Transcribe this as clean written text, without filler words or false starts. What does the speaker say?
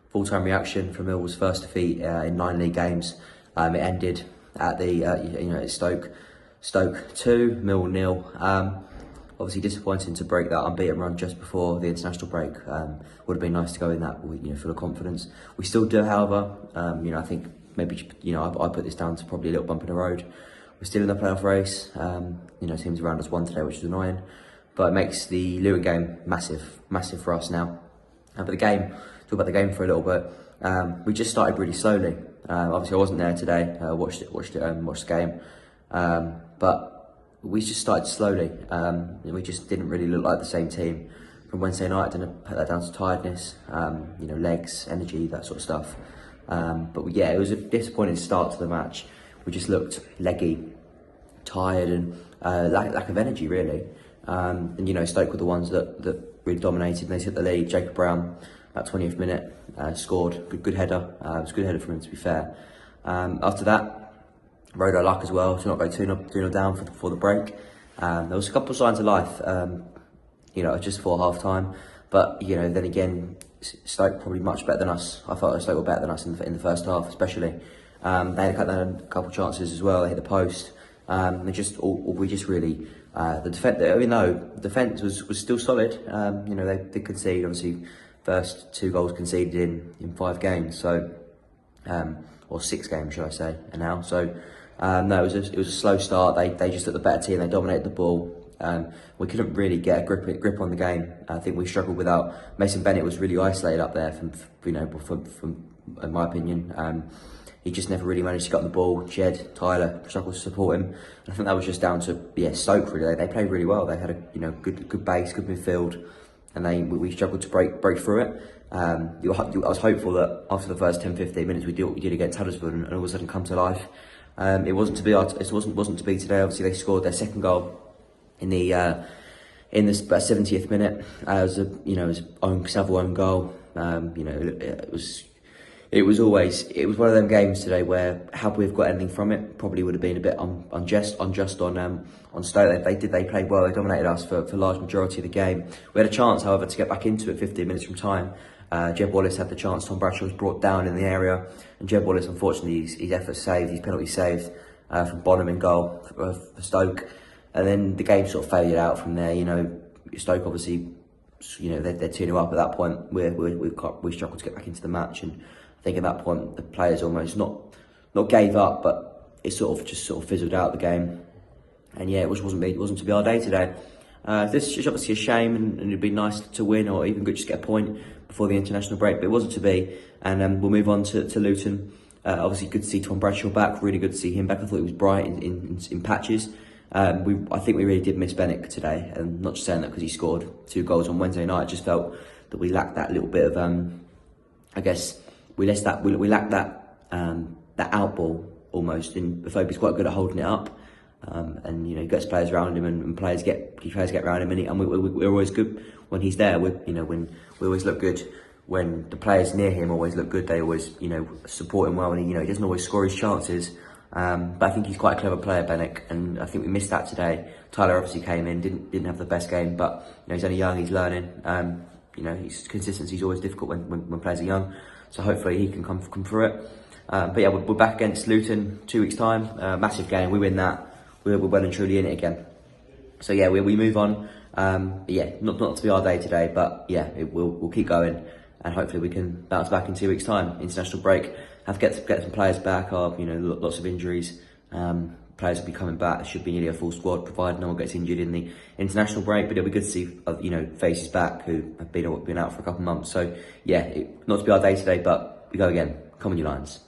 Full-time reaction from Millwall's first defeat in 9 league games. It ended at the at Stoke 2, Millwall 0. Obviously disappointing to break that unbeaten run just before the international break. Would have been nice to go in that with full of confidence. We still do, however. I think maybe I put this down to probably a little bump in the road. We're still in the playoff race. Teams around us won today, which is annoying, but it makes the Luton game massive for us now. But the game, talk about the game for a little bit. We just started really slowly. Obviously, I wasn't there today. Watched the game, but we just started slowly. We just didn't really look like the same team from Wednesday night. I didn't put that down to tiredness, legs, energy, that sort of stuff. But yeah, it was a disappointing start to the match. We just looked leggy, tired, and lack of energy really. Stoke were the ones that really dominated. And they took the lead. Jacob Brown, about 20th minute, scored. Good header. It was a good header from him, to be fair. After that, rode our luck as well to not go 2-0 down for the break. There was a couple of signs of life, just before half time. But then again, Stoke probably much better than us. I felt Stoke were better than us in the first half, especially. They had a couple of chances as well. They hit the post. The defence, even though the defence was still solid. They conceded, obviously, first 2 goals conceded in 5 games, so or 6 games, should I say, and now. So no, it was a slow start. They just looked the better team. They dominated the ball. We couldn't really get a grip on the game. I think we struggled without Mason Bennett. Was really isolated up there from in my opinion. He just never really managed to get on the ball. Jed, Tyler struggled to support him. And I think that was just down to Stoke really. They played really well. They had a good base, good midfield, and we struggled to break through it. I was hopeful that after the first 10-15 minutes we did what we did against Huddersfield and all of a sudden come to life. It wasn't to be. It wasn't to be today. Obviously they scored their second goal in the 70th minute. It was self-own goal. It was one of them games today where, had we have got anything from it, probably would have been a bit unjust on Stoke. They played well. They dominated us for a large majority of the game. We had a chance, however, to get back into it 15 minutes from time. Jeb Wallace had the chance. Tom Bradshaw was brought down in the area, and Jeb Wallace, unfortunately, his efforts saved, his penalty saved from Bonham in goal for Stoke. And then the game sort of faded out from there. Stoke obviously, they're 2-0 up at that point. We struggled to get back into the match, and I think at that point the players almost not gave up, but it sort of fizzled out the game. And yeah, it wasn't to be our day today. This is obviously a shame, and it'd be nice to win or even just get a point before the international break, but it wasn't to be. And we'll move on to Luton. Obviously, good to see Tom Bradshaw back. Really good to see him back. I thought he was bright in patches. I think we really did miss Bennett today, and not just saying that because he scored 2 goals on Wednesday night. I just felt that we lacked that little bit of, we lacked that out ball almost. And Fobi's quite good at holding it up, and he gets players around him, and players get around him, and we're always good when he's there. When we always look good when the players near him always look good. They always support him well, and he doesn't always score his chances. But I think he's quite a clever player, Bennett, and I think we missed that today. Tyler obviously came in, didn't have the best game, but he's only young, he's learning. His consistency is always difficult when players are young, so hopefully he can come through it. But yeah, we're back against Luton 2 weeks' time. Massive game. We win that, we're well and truly in it again. So yeah, we move on. Yeah, not to be our day today, but yeah, we'll keep going, and hopefully we can bounce back in 2 weeks' time. International break. Have to get some players back. Lots of injuries. Players will be coming back. There should be nearly a full squad, provided no one gets injured in the international break. But it'll be good to see faces back who have been out for a couple of months. So yeah, not to be our day today, but we go again. Come on, you Lions.